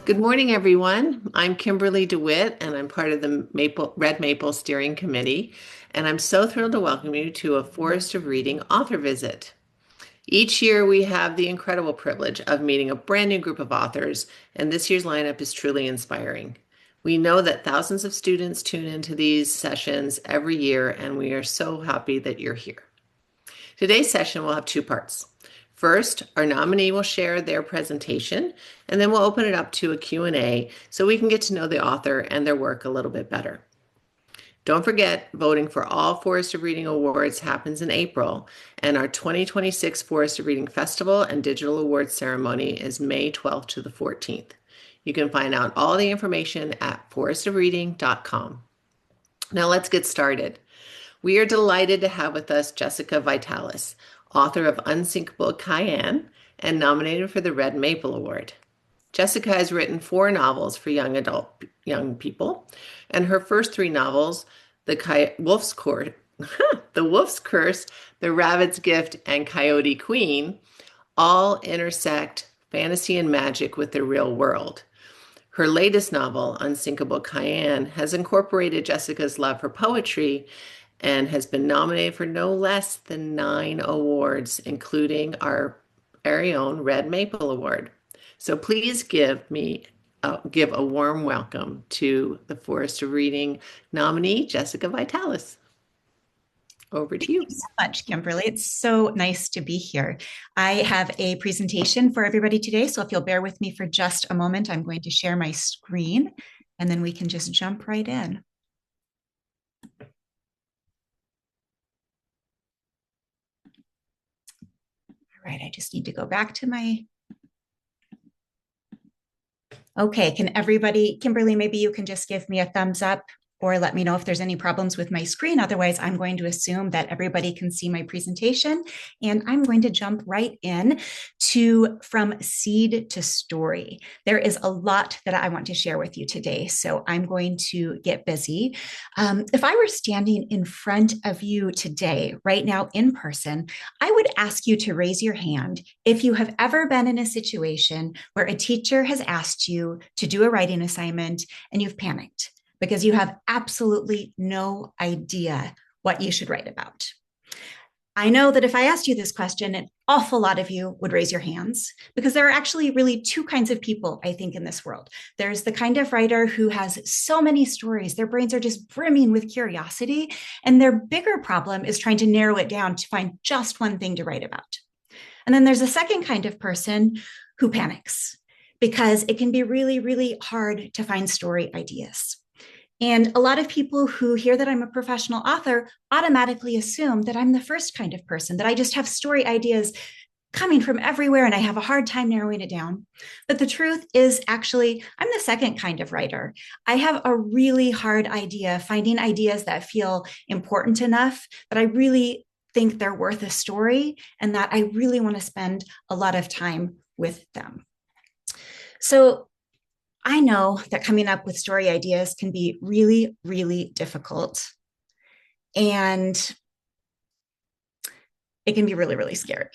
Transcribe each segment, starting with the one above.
Good morning, everyone. I'm Kimberly DeWitt, and I'm part of the Red Maple Steering Committee. And I'm so thrilled to welcome you to a Forest of Reading author visit. Each year, we have the incredible privilege of meeting a brand new group of authors, and this year's lineup is truly inspiring. We know that thousands of students tune into these sessions every year, and we are so happy that you're here. Today's session will have two parts. First, our nominee will share their presentation, and then we'll open it up to a Q&A so we can get to know the author and their work a little bit better. Don't forget, voting for all Forest of Reading Awards happens in April, and our 2026 Forest of Reading Festival and Digital Awards ceremony is May 12th to the 14th. You can find out all the information at forestofreading.com. Now let's get started. We are delighted to have with us Jessica Vitalis, author of Unsinkable Cayenne and nominated for the Red Maple Award. Jessica has written 4 novels for young people, and her first 3 novels, Wolf's Course, The Wolf's Curse, The Rabbit's Gift, and Coyote Queen, all intersect fantasy and magic with the real world. Her latest novel, Unsinkable Cayenne, has incorporated Jessica's love for poetry and has been nominated for no less than 9 awards, including our very own Red Maple Award. So please give a warm welcome to the Forest of Reading nominee, Jessica Vitalis. Over to you. Thank you so much, Kimberly. It's so nice to be here. I have a presentation for everybody today, so if you'll bear with me for just a moment, I'm going to share my screen, and then we can just jump right in. All right, I just need to go back to my... Okay, can everybody, Kimberly, maybe you can just give me a thumbs up or let me know if there's any problems with my screen. Otherwise, I'm going to assume that everybody can see my presentation, and I'm going to jump right in to From Seed to Story. There is a lot that I want to share with you today, so I'm going to get busy. If I were standing in front of you today, right now in person, I would ask you to raise your hand if you have ever been in a situation where a teacher has asked you to do a writing assignment and you've panicked because you have absolutely no idea what you should write about. I know that if I asked you this question, an awful lot of you would raise your hands because there are actually really 2 kinds of people, I think, in this world. There's the kind of writer who has so many stories, their brains are just brimming with curiosity, and their bigger problem is trying to narrow it down to find just one thing to write about. And then there's a second kind of person who panics because it can be really, really hard to find story ideas. And a lot of people who hear that I'm a professional author automatically assume that I'm the first kind of person, that I just have story ideas coming from everywhere and I have a hard time narrowing it down. But the truth is actually, I'm the second kind of writer. I have a really hard idea, finding ideas that feel important enough that I really think they're worth a story and that I really want to spend a lot of time with them. So I know that coming up with story ideas can be really, really difficult. And it can be really, really scary.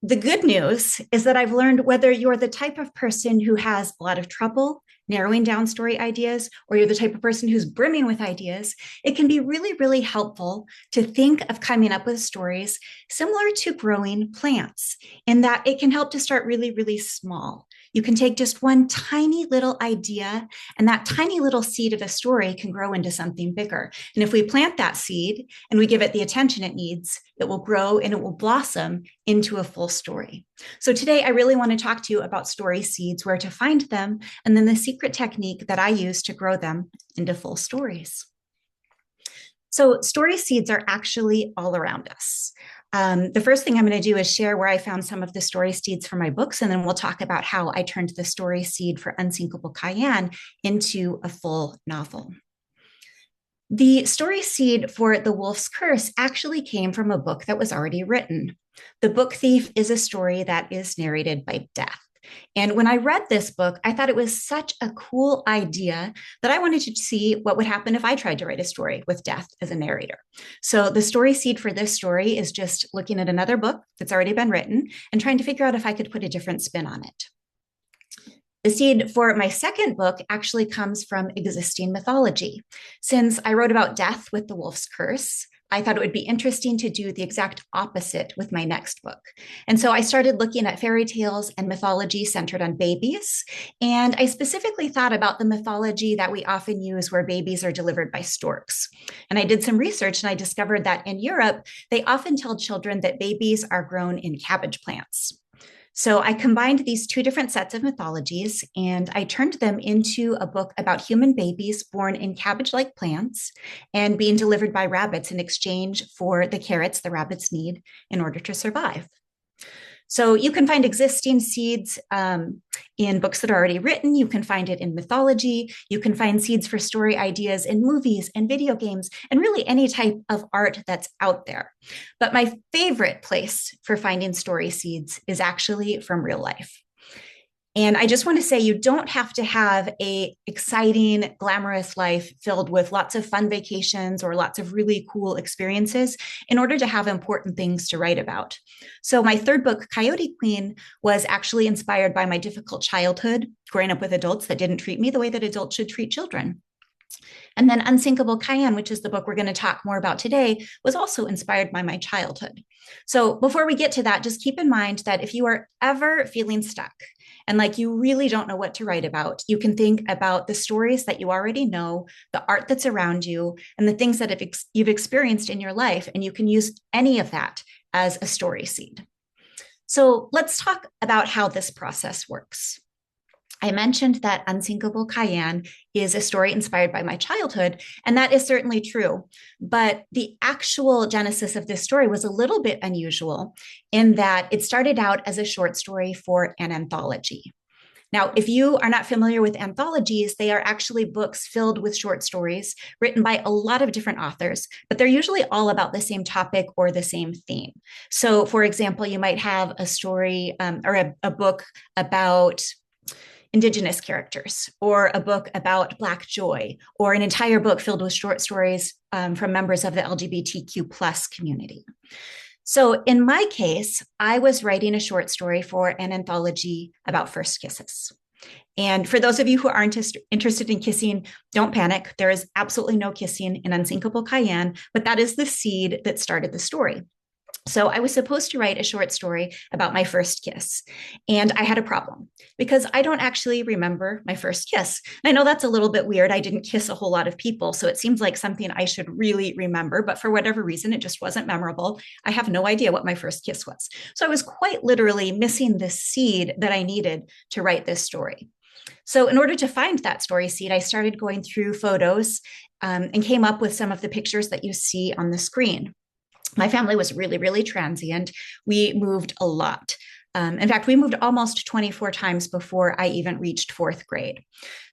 The good news is that I've learned whether you're the type of person who has a lot of trouble narrowing down story ideas, or you're the type of person who's brimming with ideas, it can be really, really helpful to think of coming up with stories similar to growing plants, in that it can help to start really, really small. You can take just one tiny little idea, and that tiny little seed of a story can grow into something bigger. And if we plant that seed and we give it the attention it needs, it will grow and it will blossom into a full story. So today, I really want to talk to you about story seeds, where to find them, and then the secret technique that I use to grow them into full stories. So story seeds are actually all around us. The first thing I'm going to do is share where I found some of the story seeds for my books, and then we'll talk about how I turned the story seed for Unsinkable Cayenne into a full novel. The story seed for The Wolf's Curse actually came from a book that was already written. The Book Thief is a story that is narrated by Death. And when I read this book, I thought it was such a cool idea that I wanted to see what would happen if I tried to write a story with Death as a narrator. So the story seed for this story is just looking at another book that's already been written and trying to figure out if I could put a different spin on it. The seed for my second book actually comes from existing mythology. Since I wrote about death with The Wolf's Curse, I thought it would be interesting to do the exact opposite with my next book. And so I started looking at fairy tales and mythology centered on babies. And I specifically thought about the mythology that we often use where babies are delivered by storks. And I did some research and I discovered that in Europe, they often tell children that babies are grown in cabbage plants. So I combined these two different sets of mythologies and I turned them into a book about human babies born in cabbage like plants and being delivered by rabbits in exchange for the carrots the rabbits need in order to survive. So you can find existing seeds in books that are already written. You can find it in mythology. You can find seeds for story ideas in movies and video games and really any type of art that's out there. But my favorite place for finding story seeds is actually from real life. And I just want to say you don't have to have a exciting, glamorous life filled with lots of fun vacations or lots of really cool experiences in order to have important things to write about. So my third book, Coyote Queen, was actually inspired by my difficult childhood, growing up with adults that didn't treat me the way that adults should treat children. And then Unsinkable Cayenne, which is the book we're going to talk more about today, was also inspired by my childhood. So before we get to that, just keep in mind that if you are ever feeling stuck and like you really don't know what to write about, you can think about the stories that you already know, the art that's around you, and the things that you've experienced in your life, and you can use any of that as a story seed. So let's talk about how this process works. I mentioned that Unsinkable Cayenne is a story inspired by my childhood, and that is certainly true. But the actual genesis of this story was a little bit unusual in that it started out as a short story for an anthology. Now, if you are not familiar with anthologies, they are actually books filled with short stories written by a lot of different authors, but they're usually all about the same topic or the same theme. So, for example, you might have a story or a book about Indigenous characters, or a book about Black joy, or an entire book filled with short stories from members of the LGBTQ plus community. So in my case, I was writing a short story for an anthology about first kisses. And for those of you who aren't interested in kissing, don't panic. There is absolutely no kissing in Unsinkable Cayenne, but that is the seed that started the story. So I was supposed to write a short story about my first kiss. And I had a problem because I don't actually remember my first kiss. And I know that's a little bit weird. I didn't kiss a whole lot of people. So it seems like something I should really remember. But for whatever reason, it just wasn't memorable. I have no idea what my first kiss was. So I was quite literally missing the seed that I needed to write this story. So in order to find that story seed, I started going through photos and came up with some of the pictures that you see on the screen. My family was really, really transient. We moved a lot. In fact, we moved almost 24 times before I even reached fourth grade.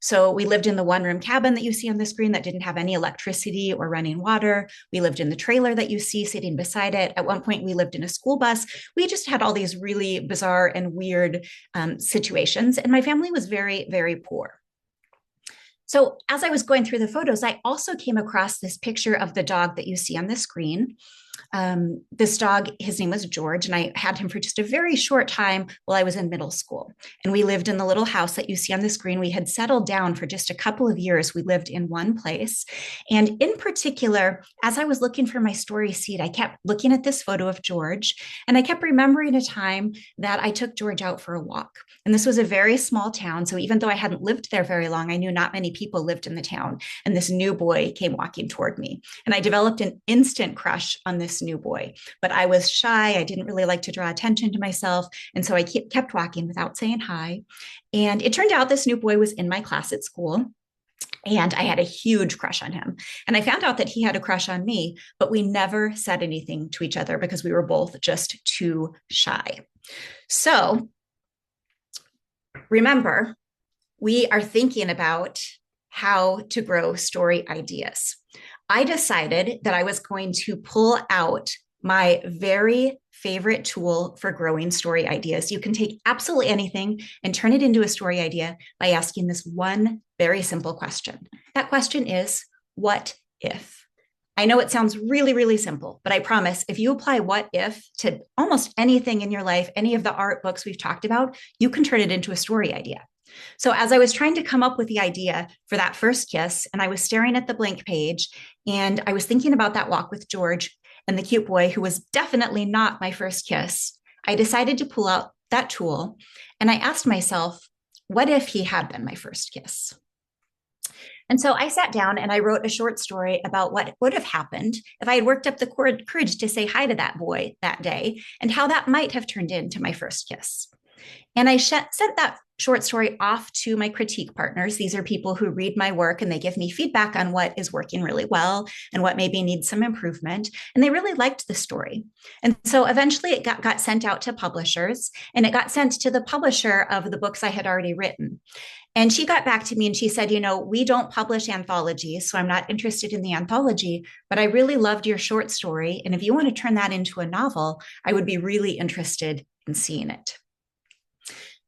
So we lived in the one-room cabin that you see on the screen that didn't have any electricity or running water. We lived in the trailer that you see sitting beside it. At one point, we lived in a school bus. We just had all these really bizarre and weird situations. And my family was very, very poor. So as I was going through the photos, I also came across this picture of the dog that you see on the screen. This dog, his name was George, and I had him for just a very short time while I was in middle school. And we lived in the little house that you see on the screen. We had settled down for just a couple of years. We lived in one place. And in particular, as I was looking for my story seed, I kept looking at this photo of George, and I kept remembering a time that I took George out for a walk. And this was a very small town. So even though I hadn't lived there very long, I knew not many people lived in the town. And this new boy came walking toward me. And I developed an instant crush on this new boy. But I was shy. I didn't really like to draw attention to myself. And so I kept walking without saying hi. And it turned out this new boy was in my class at school. And I had a huge crush on him. And I found out that he had a crush on me, but we never said anything to each other because we were both just too shy. So remember, we are thinking about how to grow story ideas. I decided that I was going to pull out my very favorite tool for growing story ideas. You can take absolutely anything and turn it into a story idea by asking this one very simple question. That question is, what if? I know it sounds really, really simple, but I promise if you apply what if to almost anything in your life, any of the art books we've talked about, you can turn it into a story idea. So as I was trying to come up with the idea for that first kiss, and I was staring at the blank page, and I was thinking about that walk with George and the cute boy who was definitely not my first kiss, I decided to pull out that tool and I asked myself, what if he had been my first kiss? And so I sat down and I wrote a short story about what would have happened if I had worked up the courage to say hi to that boy that day and how that might have turned into my first kiss. And I sent that short story off to my critique partners. These are people who read my work and they give me feedback on what is working really well and what maybe needs some improvement. And they really liked the story. And so eventually it got sent out to publishers, and it got sent to the publisher of the books I had already written. And she got back to me and she said, we don't publish anthologies, so I'm not interested in the anthology, but I really loved your short story. And if you want to turn that into a novel, I would be really interested in seeing it.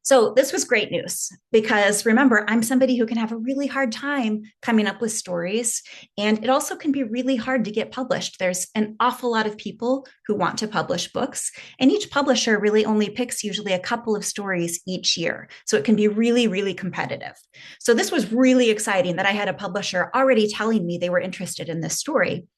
So this was great news because remember, I'm somebody who can have a really hard time coming up with stories. And it also can be really hard to get published. There's an awful lot of people who want to publish books, and each publisher really only picks usually a couple of stories each year. So it can be really, really competitive. So this was really exciting that I had a publisher already telling me they were interested in this story.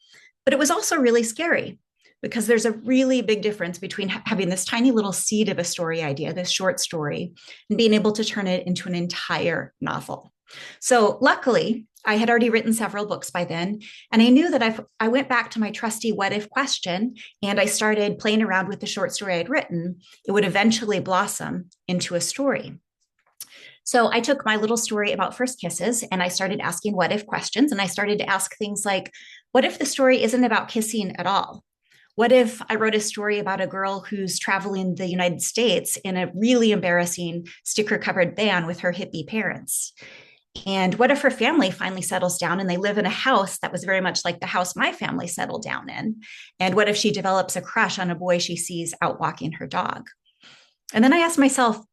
But it was also really scary because there's a really big difference between having this tiny little seed of a story idea, this short story, and being able to turn it into an entire novel. So luckily, I had already written several books by then, and I knew that if I went back to my trusty what if question and I started playing around with the short story I'd written, it would eventually blossom into a story. So I took my little story about first kisses and I started asking what if questions, and I started to ask things like, what if the story isn't about kissing at all? What if I wrote a story about a girl who's traveling the United States in a really embarrassing sticker covered van with her hippie parents? And what if her family finally settles down and they live in a house that was very much like the house my family settled down in? And what if she develops a crush on a boy she sees out walking her dog? And then I asked myself,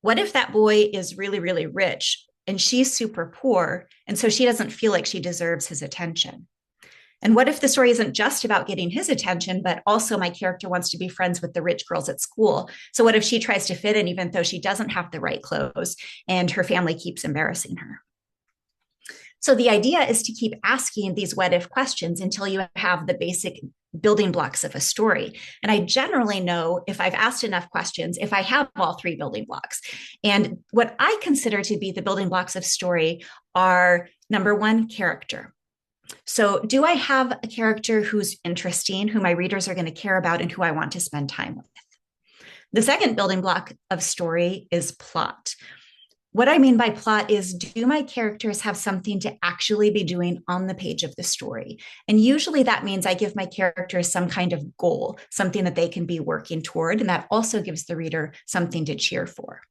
what if that boy is really, really rich and she's super poor, and so she doesn't feel like she deserves his attention? And what if the story isn't just about getting his attention, but also my character wants to be friends with the rich girls at school? So what if she tries to fit in even though she doesn't have the right clothes and her family keeps embarrassing her? So the idea is to keep asking these what if questions until you have the basic building blocks of a story. And I generally know if I've asked enough questions, if I have all three building blocks. And what I consider to be the building blocks of story are number one, character. So, do I have a character who's interesting, who my readers are going to care about, and who I want to spend time with? The second building block of story is plot. What I mean by plot is, do my characters have something to actually be doing on the page of the story? And usually that means I give my characters some kind of goal, something that they can be working toward, and that also gives the reader something to cheer for.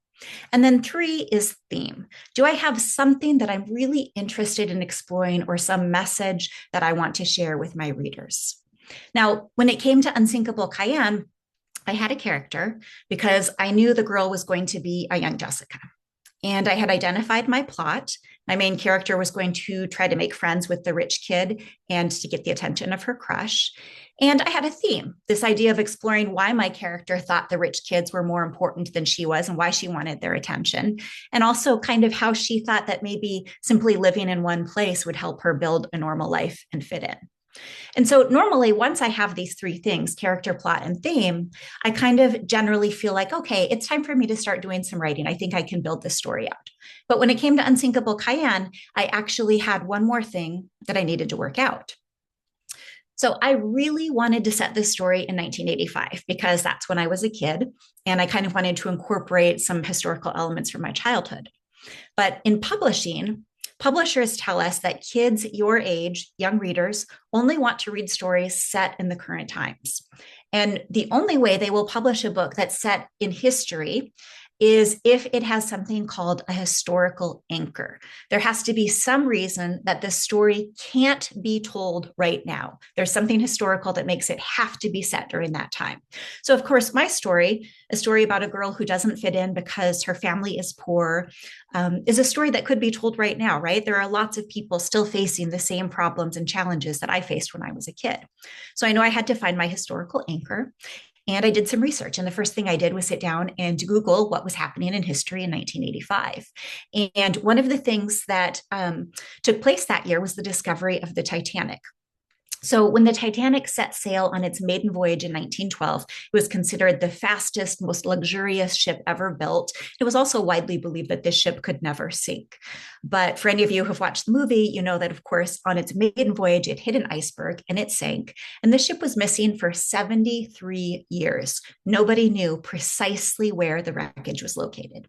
And then three is theme. Do I have something that I'm really interested in exploring or some message that I want to share with my readers? Now, when it came to Unsinkable Cayenne, I had a character because I knew the girl was going to be a young Jessica. And I had identified my plot. My main character was going to try to make friends with the rich kid and to get the attention of her crush. And I had a theme, this idea of exploring why my character thought the rich kids were more important than she was and why she wanted their attention. And also kind of how she thought that maybe simply living in one place would help her build a normal life and fit in. And so normally, once I have these three things, character, plot, and theme, I kind of generally feel like, okay, it's time for me to start doing some writing. I think I can build this story out. But when it came to Unsinkable Cayenne, I actually had one more thing that I needed to work out. So I really wanted to set this story in 1985 because that's when I was a kid. And I kind of wanted to incorporate some historical elements from my childhood. But in publishing, publishers tell us that kids your age, young readers, only want to read stories set in the current times. And the only way they will publish a book that's set in history is if it has something called a historical anchor. There has to be some reason that the story can't be told right now. There's something historical that makes it have to be set during that time. So, of course, my story, a story about a girl who doesn't fit in because her family is poor, is a story that could be told right now, right? There are lots of people still facing the same problems and challenges that I faced when I was a kid. So I know I had to find my historical anchor. And I did some research. And the first thing I did was sit down and Google what was happening in history in 1985. And one of the things that took place that year was the discovery of the Titanic. So, when the Titanic set sail on its maiden voyage in 1912, it was considered the fastest, most luxurious ship ever built. It was also widely believed that this ship could never sink. But for any of you who've watched the movie, you know that, of course, on its maiden voyage, it hit an iceberg and it sank. And the ship was missing for 73 years. Nobody knew precisely where the wreckage was located.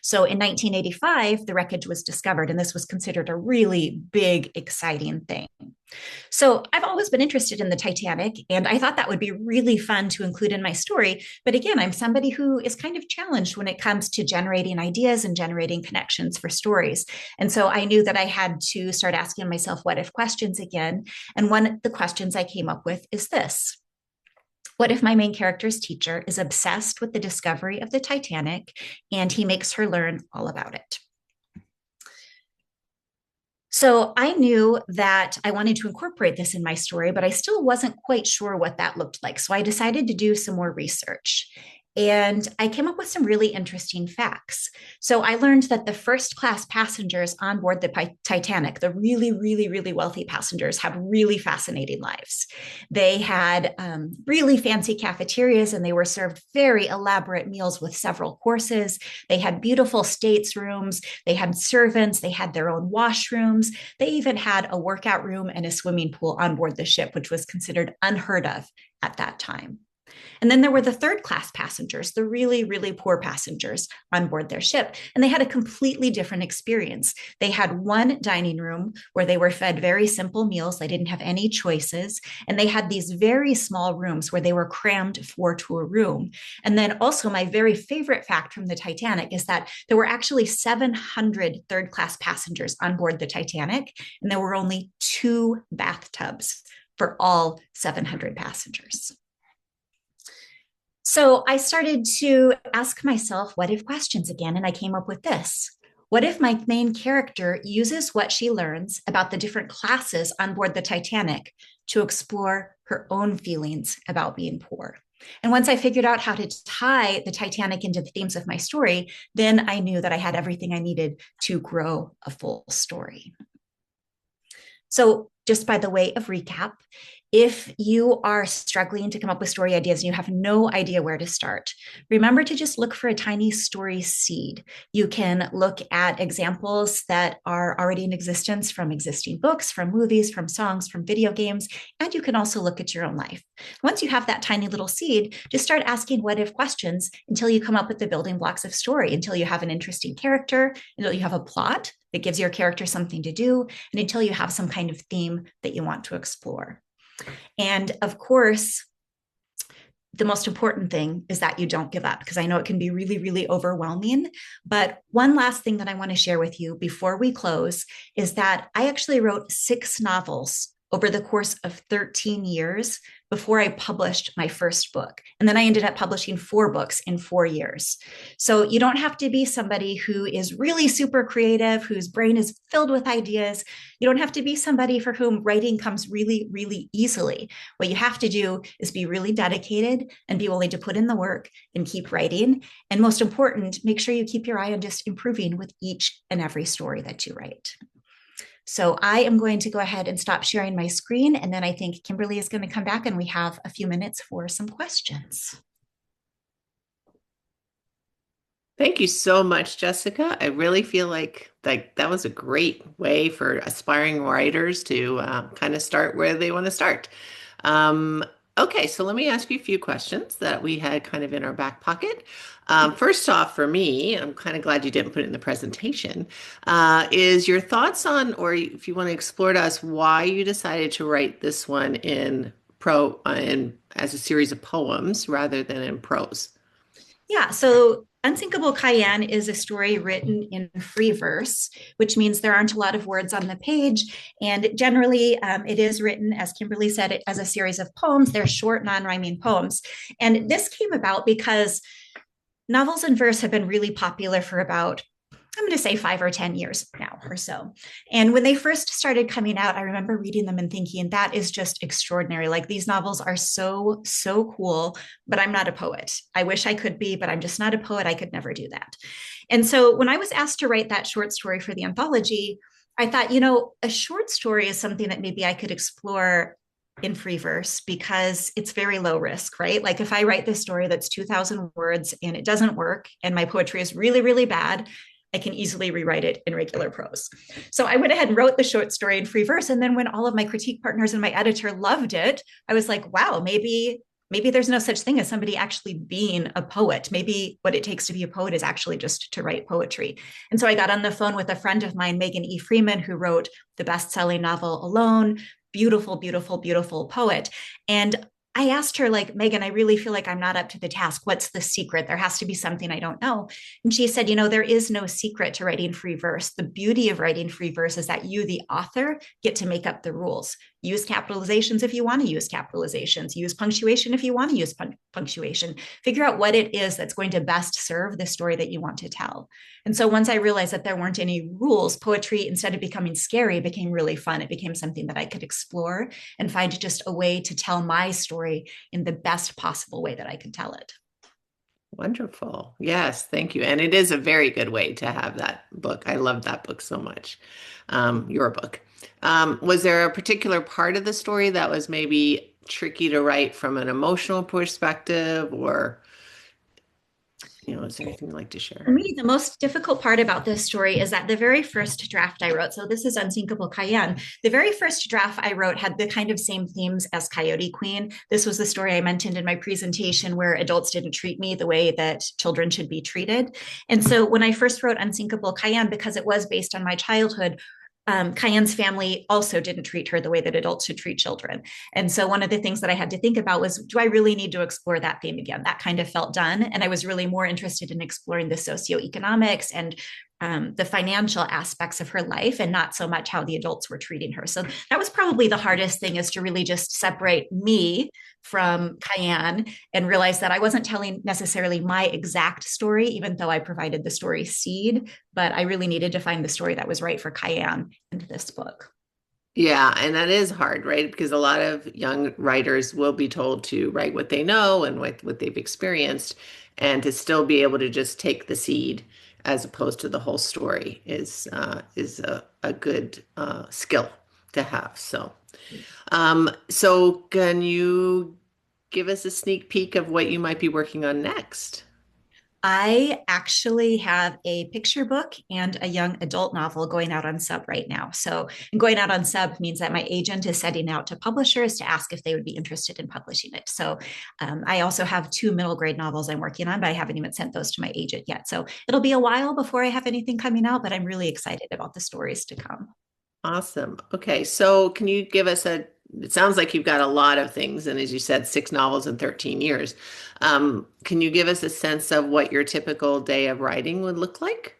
So in 1985, the wreckage was discovered, and this was considered a really big, exciting thing. So I've always been interested in the Titanic, and I thought that would be really fun to include in my story. But again, I'm somebody who is kind of challenged when it comes to generating ideas and generating connections for stories. And so I knew that I had to start asking myself what if questions again. And one of the questions I came up with is this. What if my main character's teacher is obsessed with the discovery of the Titanic and he makes her learn all about it? So I knew that I wanted to incorporate this in my story, but I still wasn't quite sure what that looked like. So I decided to do some more research. And I came up with some really interesting facts. So I learned that the first class passengers on board the Titanic, the really, really, really wealthy passengers, had really fascinating lives. They had really fancy cafeterias and they were served very elaborate meals with several courses. They had beautiful staterooms. They had servants. They had their own washrooms. They even had a workout room and a swimming pool on board the ship, which was considered unheard of at that time. And then there were the third class passengers, the really, really poor passengers on board their ship. And they had a completely different experience. They had one dining room where they were fed very simple meals. They didn't have any choices. And they had these very small rooms where they were crammed four to a room. And then also, my very favorite fact from the Titanic is that there were actually 700 third class passengers on board the Titanic, and there were only two bathtubs for all 700 passengers. So I started to ask myself, what if questions again? And I came up with this. What if my main character uses what she learns about the different classes on board the Titanic to explore her own feelings about being poor? And once I figured out how to tie the Titanic into the themes of my story, then I knew that I had everything I needed to grow a full story. So, just by the way of recap, if you are struggling to come up with story ideas and you have no idea where to start, remember to just look for a tiny story seed. You can look at examples that are already in existence from existing books, from movies, from songs, from video games, and you can also look at your own life. Once you have that tiny little seed, just start asking what if questions until you come up with the building blocks of story, until you have an interesting character, until you have a plot that gives your character something to do, and until you have some kind of theme that you want to explore. And of course, the most important thing is that you don't give up, because I know it can be really, really overwhelming. But one last thing that I want to share with you before we close is that I actually wrote 6 novels over the course of 13 years before I published my first book. And then I ended up publishing 4 books in 4 years. So you don't have to be somebody who is really super creative, whose brain is filled with ideas. You don't have to be somebody for whom writing comes really, really easily. What you have to do is be really dedicated and be willing to put in the work and keep writing. And most important, make sure you keep your eye on just improving with each and every story that you write. So I am going to go ahead and stop sharing my screen, and then I think Kimberly is going to come back and we have a few minutes for some questions. Thank you so much, Jessica. I really feel like that was a great way for aspiring writers to kind of start where they want to start. Um, okay, so let me ask you a few questions that we had kind of in our back pocket. First off, for me, I'm kind of glad you didn't put it in the presentation, is your thoughts on, or if you want to explore to us, why you decided to write this one in as a series of poems rather than in prose? Yeah, so Unsinkable Cayenne is a story written in free verse, which means there aren't a lot of words on the page. And generally, it is written, as Kimberly said, as a series of poems. They're short, non rhyming poems. And this came about because novels in verse have been really popular for about I'm going to say 5 or 10 years now or so. And when they first started coming out, I remember reading them and thinking, that is just extraordinary. Like these novels are so, so cool, but I'm not a poet. I wish I could be, but I'm just not a poet. I could never do that. And so when I was asked to write that short story for the anthology, I thought, a short story is something that maybe I could explore in free verse because it's very low risk, right? Like if I write this story that's 2,000 words and it doesn't work and my poetry is really, really bad, I can easily rewrite it in regular prose. So I went ahead and wrote the short story in free verse. And then when all of my critique partners and my editor loved it, I was like, wow, maybe there's no such thing as somebody actually being a poet. Maybe what it takes to be a poet is actually just to write poetry. And so I got on the phone with a friend of mine, Megan E. Freeman, who wrote the best-selling novel Alone. Beautiful, beautiful, beautiful poet. And I asked her, like, Megan, I really feel like I'm not up to the task. What's the secret? There has to be something I don't know. And she said, there is no secret to writing free verse. The beauty of writing free verse is that you, the author, get to make up the rules. Use capitalizations if you want to use capitalizations. Use punctuation if you want to use punctuation. Figure out what it is that's going to best serve the story that you want to tell. And so once I realized that there weren't any rules, poetry, instead of becoming scary, became really fun. It became something that I could explore and find just a way to tell my story in the best possible way that I could tell it. Wonderful. Yes, thank you. And it is a very good way to have that book. I love that book so much. Your book. Was there a particular part of the story that was maybe tricky to write from an emotional perspective, or, is there anything you'd like to For share? me, the most difficult part about this story is that the very first draft I wrote, so this is Unsinkable Cayenne, the very first draft I wrote had the kind of same themes as Coyote Queen. This was the story I mentioned in my presentation where adults didn't treat me the way that children should be treated. And so when I first wrote Unsinkable Cayenne, because it was based on my childhood, Cayenne's family also didn't treat her the way that adults should treat children. And so one of the things that I had to think about was, do I really need to explore that theme again? That kind of felt done. And I was really more interested in exploring the socioeconomics and the financial aspects of her life and not so much how the adults were treating her. So that was probably the hardest thing, is to really just separate me from Cayenne and realize that I wasn't telling necessarily my exact story, even though I provided the story seed, but I really needed to find the story that was right for Cayenne in this book. Yeah, and that is hard, right? Because a lot of young writers will be told to write what they know and what they've experienced, and to still be able to just take the seed as opposed to the whole story is a good skill to have. So can you give us a sneak peek of what you might be working on next? I actually have a picture book and a young adult novel going out on sub right now. So, going out on sub means that my agent is sending out to publishers to ask if they would be interested in publishing it. So, I also have two middle grade novels I'm working on, but I haven't even sent those to my agent yet. So, it'll be a while before I have anything coming out, but I'm really excited about the stories to come. Awesome. Okay, so can you give us it sounds like you've got a lot of things, and as you said, six novels in 13 years. Can you give us a sense of what your typical day of writing would look like?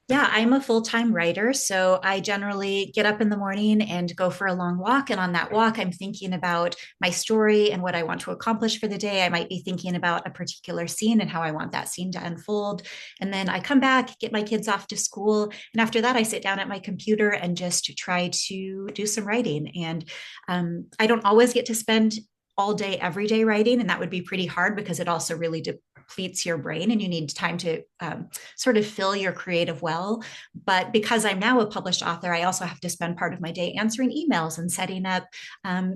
Yeah, I'm a full-time writer, so I generally get up in the morning and go for a long walk. And on that walk, I'm thinking about my story and what I want to accomplish for the day. I might be thinking about a particular scene and how I want that scene to unfold. And then I come back, get my kids off to school, and after that, I sit down at my computer and just try to do some writing. And I don't always get to spend all day, every day writing, and that would be pretty hard because it also really depletes your brain and you need time to sort of fill your creative well. But because I'm now a published author, I also have to spend part of my day answering emails and setting up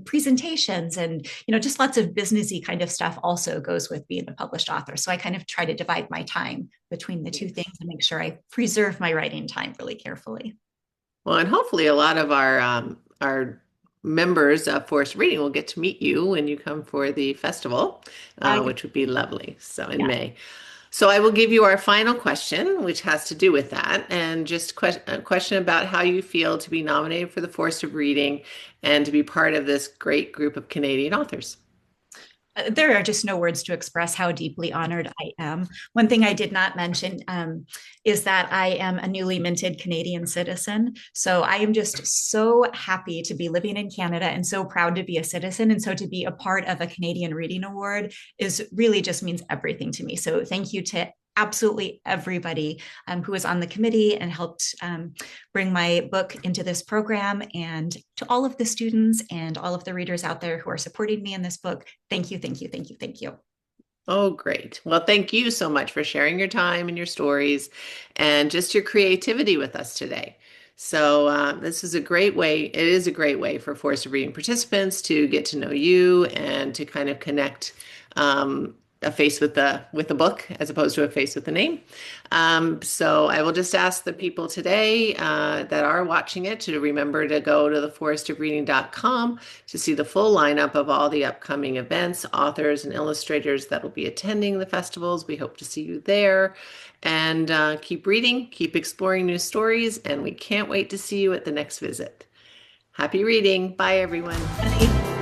presentations, and just lots of businessy kind of stuff also goes with being a published author. So I kind of try to divide my time between the two things and make sure I preserve my writing time really carefully. Well, and hopefully a lot of our members of Forest Reading will get to meet you when you come for the festival, I which would be lovely. So in Yeah. May. So I will give you our final question, which has to do with that, and just a question about how you feel to be nominated for the Forest of Reading and to be part of this great group of Canadian authors. There are just no words to express how deeply honored I am. One thing I did not mention is that I am a newly minted Canadian citizen. So I am just so happy to be living in Canada and so proud to be a citizen. And so to be a part of a Canadian Reading Award is really just means everything to me. So thank you to absolutely everybody who was on the committee and helped bring my book into this program. And to all of the students and all of the readers out there who are supporting me in this book, thank you, thank you, thank you, thank you. Oh, great. Well, thank you so much for sharing your time and your stories and just your creativity with us today. So, this is a great way, it is a great way for Force of Reading participants to get to know you and to kind of connect a face with the book as opposed to a face with the name. So I will just ask the people today that are watching it to remember to go to theforestofreading.com to see the full lineup of all the upcoming events, authors, and illustrators that will be attending the festivals. We hope to see you there. And keep reading, keep exploring new stories, and we can't wait to see you at the next visit. Happy reading. Bye, everyone. Bye.